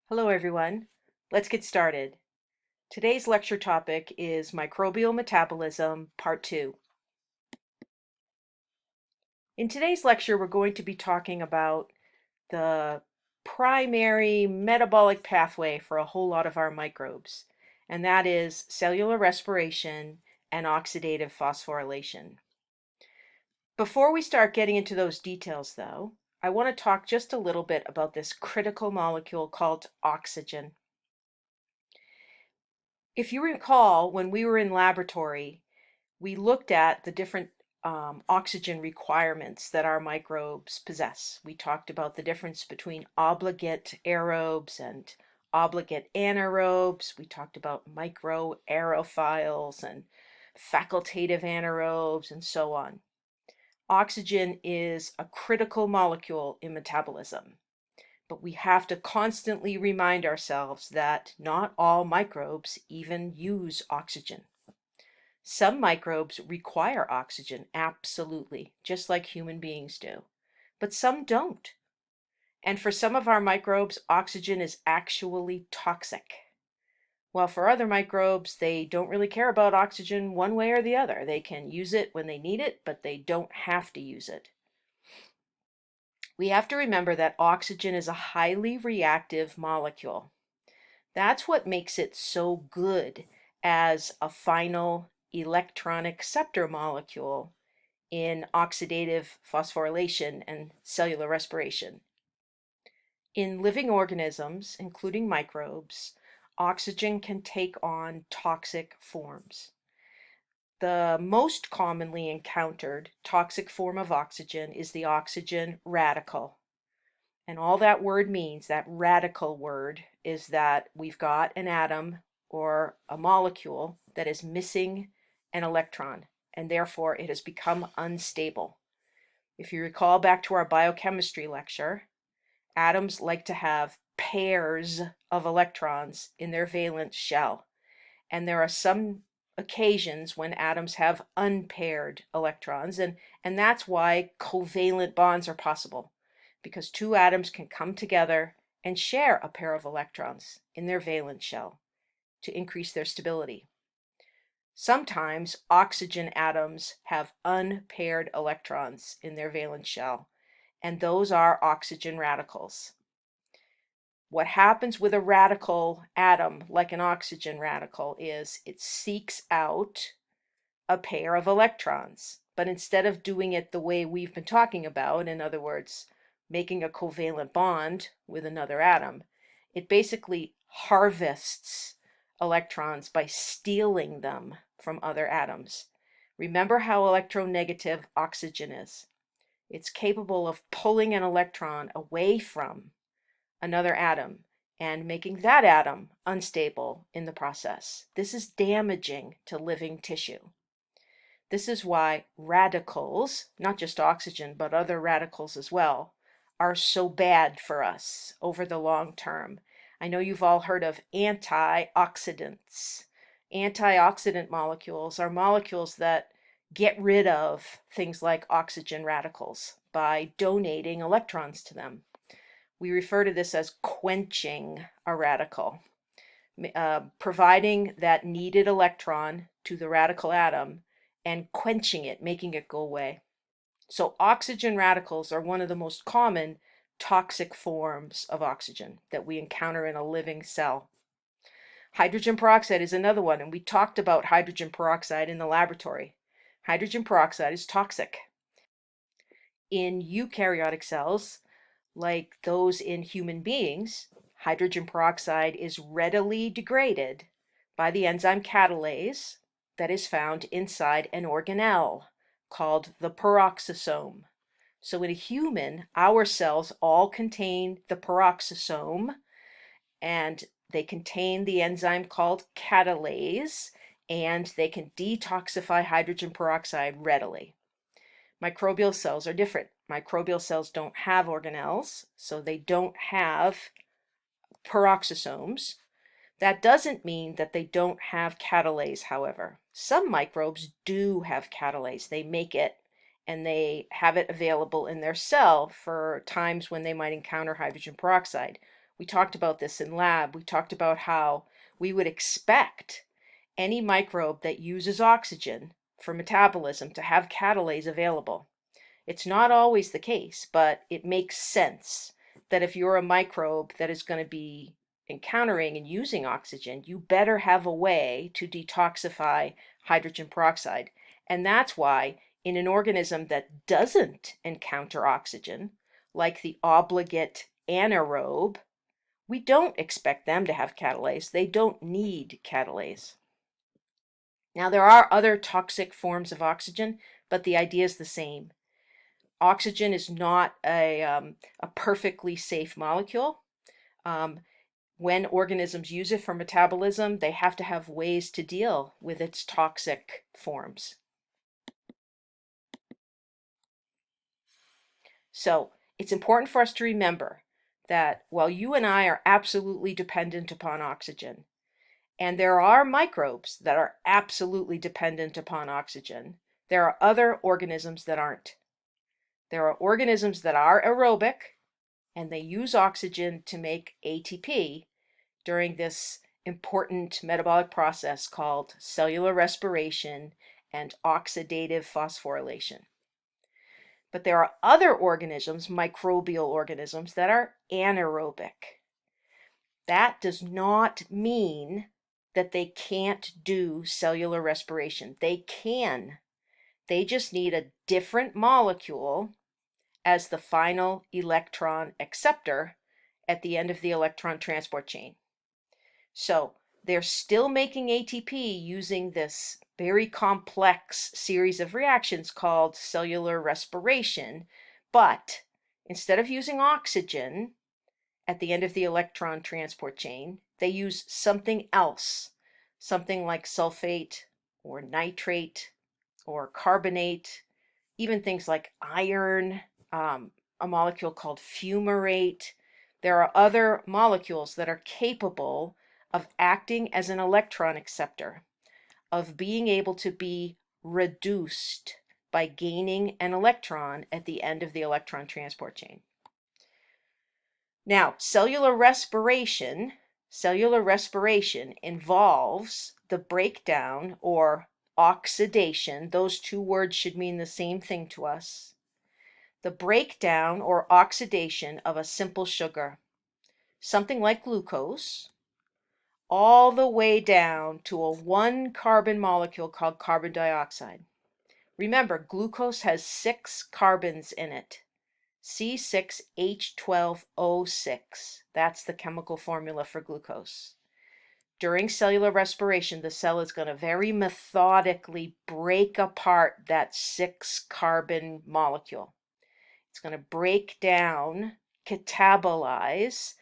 Hello everyone. Let's get started. Today's lecture topic is Microbial Metabolism, Part 2. In today's lecture, we're going to be talking about the primary metabolic pathway for a whole lot of our microbes, and that is cellular respiration and oxidative phosphorylation. Before we start getting into those details, though, I want to talk just a little bit about this critical molecule called oxygen. If you recall, when we were in laboratory, we looked at the different oxygen requirements that our microbes possess. We talked about the difference between obligate aerobes and obligate anaerobes. We talked about microaerophiles and facultative anaerobes and so on. Oxygen is a critical molecule in metabolism. But we have to constantly remind ourselves that not all microbes even use oxygen. Some microbes require oxygen, absolutely, just like human beings do, but some don't. And for some of our microbes, oxygen is actually toxic. While for other microbes, they don't really care about oxygen one way or the other. They can use it when they need it, but they don't have to use it. We have to remember that oxygen is a highly reactive molecule. That's what makes it so good as a final electron acceptor molecule in oxidative phosphorylation and cellular respiration. In living organisms, including microbes, oxygen can take on toxic forms. The most commonly encountered toxic form of oxygen is the oxygen radical. And all that word means, that radical word, is that we've got an atom or a molecule that is missing an electron, and therefore it has become unstable. If you recall back to our biochemistry lecture, atoms like to have pairs of electrons in their valence shell, and there are some occasions when atoms have unpaired electrons, and that's why covalent bonds are possible, because two atoms can come together and share a pair of electrons in their valence shell to increase their stability. Sometimes oxygen atoms have unpaired electrons in their valence shell, and those are oxygen radicals. What happens with a radical atom, like an oxygen radical, is it seeks out a pair of electrons. But instead of doing it the way we've been talking about, in other words, making a covalent bond with another atom, it basically harvests electrons by stealing them from other atoms. Remember how electronegative oxygen is. It's capable of pulling an electron away from another atom and making that atom unstable in the process. This is damaging to living tissue. This is why radicals, not just oxygen, but other radicals as well, are so bad for us over the long term. I know you've all heard of antioxidants. Antioxidant molecules are molecules that get rid of things like oxygen radicals by donating electrons to them. We refer to this as quenching a radical, providing that needed electron to the radical atom and quenching it, making it go away. So oxygen radicals are one of the most common toxic forms of oxygen that we encounter in a living cell. Hydrogen peroxide is another one, and we talked about hydrogen peroxide in the laboratory. Hydrogen peroxide is toxic. In eukaryotic cells, like those in human beings, hydrogen peroxide is readily degraded by the enzyme catalase that is found inside an organelle called the peroxisome. So in a human, our cells all contain the peroxisome, and they contain the enzyme called catalase, and they can detoxify hydrogen peroxide readily. Microbial cells are different. Microbial cells don't have organelles, so they don't have peroxisomes. That doesn't mean that they don't have catalase, however. Some microbes do have catalase. They make it and they have it available in their cell for times when they might encounter hydrogen peroxide. We talked about this in lab. We talked about how we would expect any microbe that uses oxygen for metabolism to have catalase available. It's not always the case, but it makes sense that if you're a microbe that is going to be encountering and using oxygen, you better have a way to detoxify hydrogen peroxide. And that's why in an organism that doesn't encounter oxygen, like the obligate anaerobe, we don't expect them to have catalase. They don't need catalase. Now, there are other toxic forms of oxygen, but the idea is the same. Oxygen is not a perfectly safe molecule. When organisms use it for metabolism, they have to have ways to deal with its toxic forms. So it's important for us to remember that while you and I are absolutely dependent upon oxygen, and there are microbes that are absolutely dependent upon oxygen, there are other organisms that aren't. There are organisms that are aerobic, and they use oxygen to make ATP during this important metabolic process called cellular respiration and oxidative phosphorylation. But there are other organisms, microbial organisms, that are anaerobic. That does not mean that they can't do cellular respiration. They can. They just need a different molecule as the final electron acceptor at the end of the electron transport chain. So they're still making ATP using this very complex series of reactions called cellular respiration, but instead of using oxygen at the end of the electron transport chain, they use something else, something like sulfate or nitrate or carbonate, even things like iron, a molecule called fumarate. There are other molecules that are capable of acting as an electron acceptor, of being able to be reduced by gaining an electron at the end of the electron transport chain. Now, cellular respiration involves the breakdown or oxidation. Those two words should mean the same thing to us. The breakdown or oxidation of a simple sugar, something like glucose, all the way down to a one carbon molecule called carbon dioxide. Remember, glucose has 6 carbons in it. C6H12O6. That's the chemical formula for glucose. During cellular respiration, the cell is going to very methodically break apart that 6 carbon molecule. It's going to break down, catabolize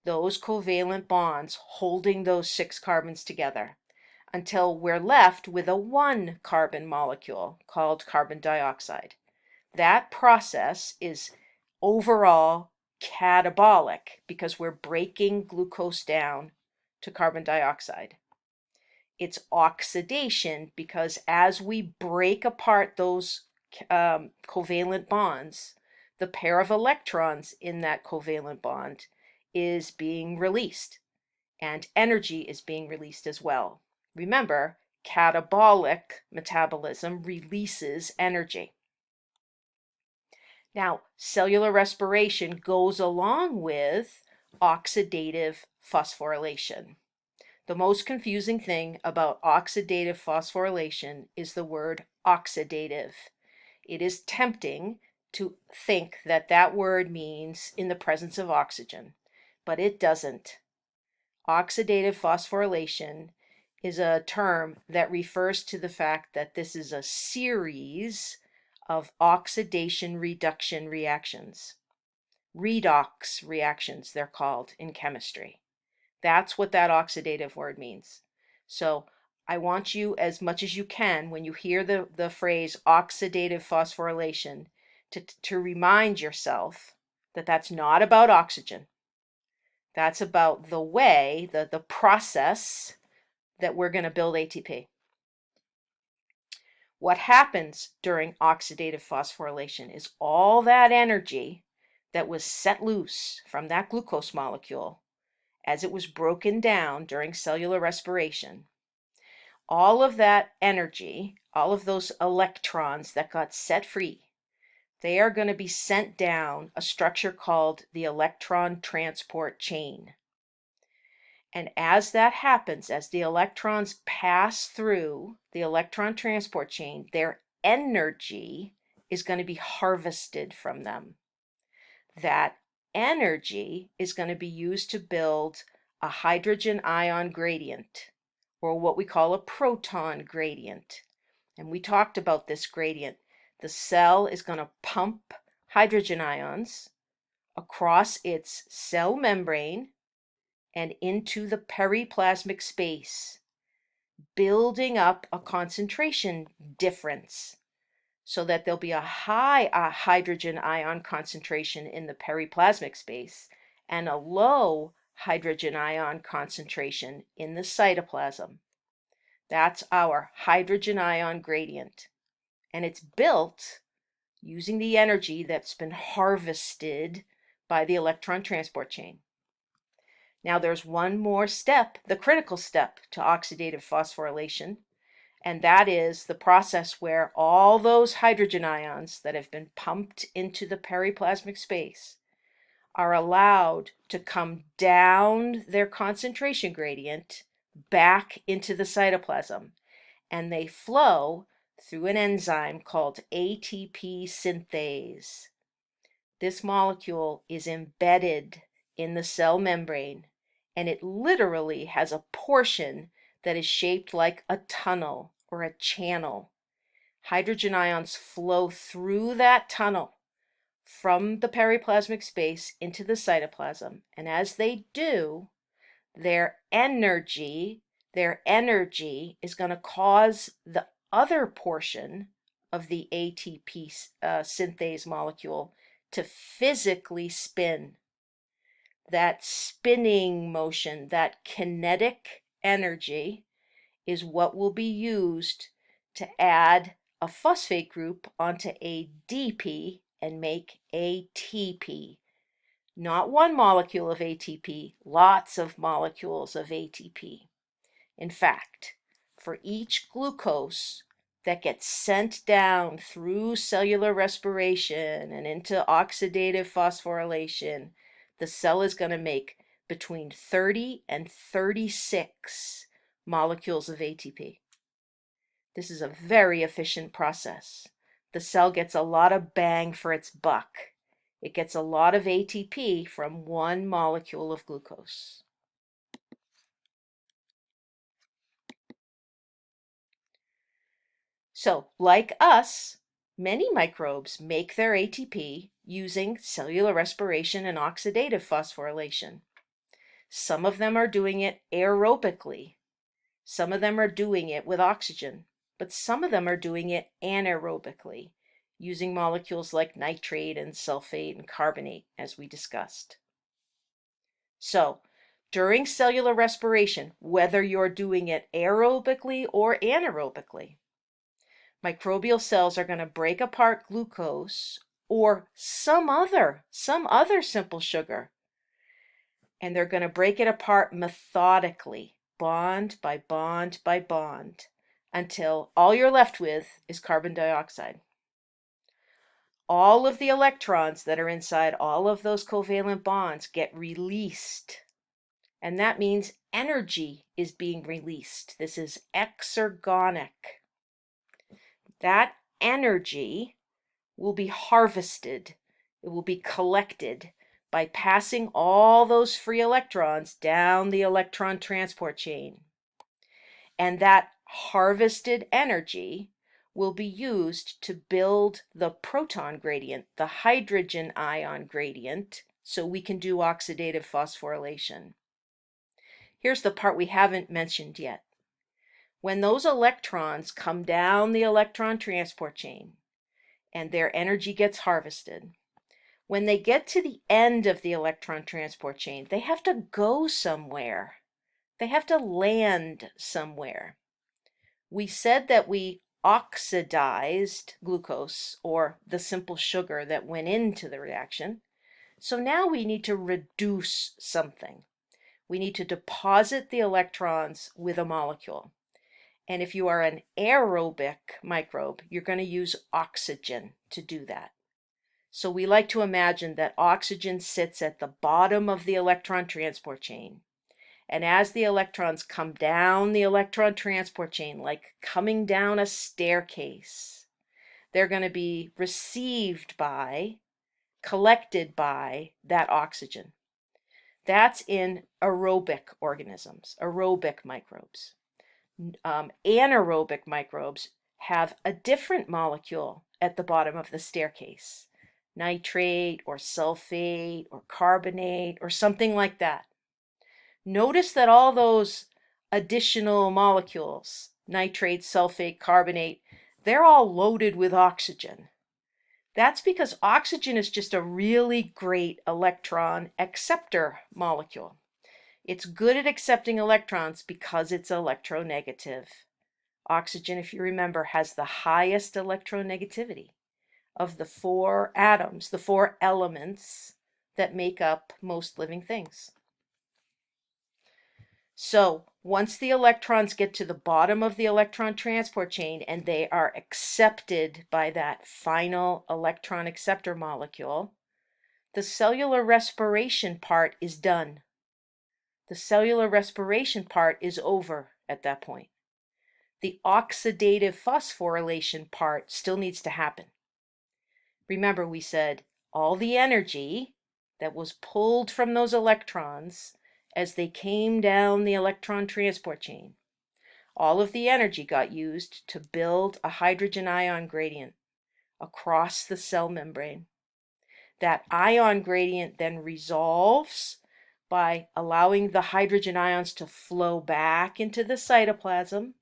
those covalent bonds holding those 6 carbons together until we're left with a 1 carbon molecule called carbon dioxide. That process is overall catabolic because we're breaking glucose down to carbon dioxide. It's oxidation because as we break apart those covalent bonds, the pair of electrons in that covalent bond is being released, and energy is being released as well. Remember, catabolic metabolism releases energy. Now, cellular respiration goes along with oxidative phosphorylation. The most confusing thing about oxidative phosphorylation is the word oxidative. It is tempting to think that that word means in the presence of oxygen, but it doesn't. Oxidative phosphorylation is a term that refers to the fact that this is a series of oxidation reduction reactions. Redox reactions, they're called in chemistry. That's what that oxidative word means. So I want you, as much as you can, when you hear the phrase oxidative phosphorylation, to remind yourself that that's not about oxygen. That's about the way, the process that we're going to build ATP. What happens during oxidative phosphorylation is all that energy that was set loose from that glucose molecule as it was broken down during cellular respiration, all of that energy, all of those electrons that got set free, they are going to be sent down a structure called the electron transport chain. And as that happens, as the electrons pass through the electron transport chain, their energy is going to be harvested from them. That energy is going to be used to build a hydrogen ion gradient, or what we call a proton gradient. And we talked about this gradient. The cell is going to pump hydrogen ions across its cell membrane and into the periplasmic space, building up a concentration difference so that there'll be a high hydrogen ion concentration in the periplasmic space and a low hydrogen ion concentration in the cytoplasm. That's our hydrogen ion gradient. And it's built using the energy that's been harvested by the electron transport chain. Now there's one more step, the critical step to oxidative phosphorylation, and that is the process where all those hydrogen ions that have been pumped into the periplasmic space are allowed to come down their concentration gradient back into the cytoplasm, and they flow through an enzyme called ATP synthase. This molecule is embedded in the cell membrane, and it literally has a portion that is shaped like a tunnel or a channel. Hydrogen ions flow through that tunnel from the periplasmic space into the cytoplasm, and as they do, their energy is going to cause the other portion of the ATP synthase molecule to physically spin. That spinning motion, that kinetic energy, is what will be used to add a phosphate group onto ADP and make ATP. Not one molecule of ATP, lots of molecules of ATP. In fact, for each glucose that gets sent down through cellular respiration and into oxidative phosphorylation, the cell is going to make between 30 and 36 molecules of ATP. This is a very efficient process. The cell gets a lot of bang for its buck. It gets a lot of ATP from one molecule of glucose. So, like us, many microbes make their ATP using cellular respiration and oxidative phosphorylation. Some of them are doing it aerobically. Some of them are doing it with oxygen, but some of them are doing it anaerobically, using molecules like nitrate and sulfate and carbonate, as we discussed. So, during cellular respiration, whether you're doing it aerobically or anaerobically, microbial cells are going to break apart glucose or some other simple sugar, and they're going to break it apart methodically, bond by bond by bond, until all you're left with is carbon dioxide. All of the electrons that are inside all of those covalent bonds get released, and that means energy is being released. This is exergonic. That energy will be harvested. It will be collected by passing all those free electrons down the electron transport chain. And that harvested energy will be used to build the proton gradient, the hydrogen ion gradient, so we can do oxidative phosphorylation. Here's the part we haven't mentioned yet. When those electrons come down the electron transport chain and their energy gets harvested, when they get to the end of the electron transport chain, they have to go somewhere. They have to land somewhere. We said that we oxidized glucose, or the simple sugar that went into the reaction. So now we need to reduce something. We need to deposit the electrons with a molecule. And if you are an aerobic microbe, you're going to use oxygen to do that. So we like to imagine that oxygen sits at the bottom of the electron transport chain. And as the electrons come down the electron transport chain, like coming down a staircase, they're going to be received by, collected by that oxygen. That's in aerobic organisms, aerobic microbes. Anaerobic microbes have a different molecule at the bottom of the staircase, nitrate or sulfate or carbonate or something like that. Notice that all those additional molecules, nitrate, sulfate, carbonate, they're all loaded with oxygen. That's because oxygen is just a really great electron acceptor molecule. It's good at accepting electrons because it's electronegative. Oxygen, if you remember, has the highest electronegativity of the 4 atoms, the 4 elements that make up most living things. So once the electrons get to the bottom of the electron transport chain and they are accepted by that final electron acceptor molecule, the cellular respiration part is done. The cellular respiration part is over at that point. The oxidative phosphorylation part still needs to happen. Remember, we said all the energy that was pulled from those electrons as they came down the electron transport chain, all of the energy got used to build a hydrogen ion gradient across the cell membrane. That ion gradient then resolves by allowing the hydrogen ions to flow back into the cytoplasm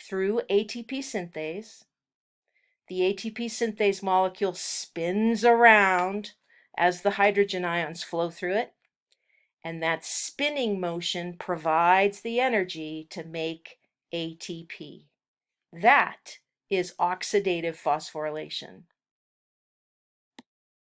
through ATP synthase. The ATP synthase molecule spins around as the hydrogen ions flow through it, and that spinning motion provides the energy to make ATP. That is oxidative phosphorylation.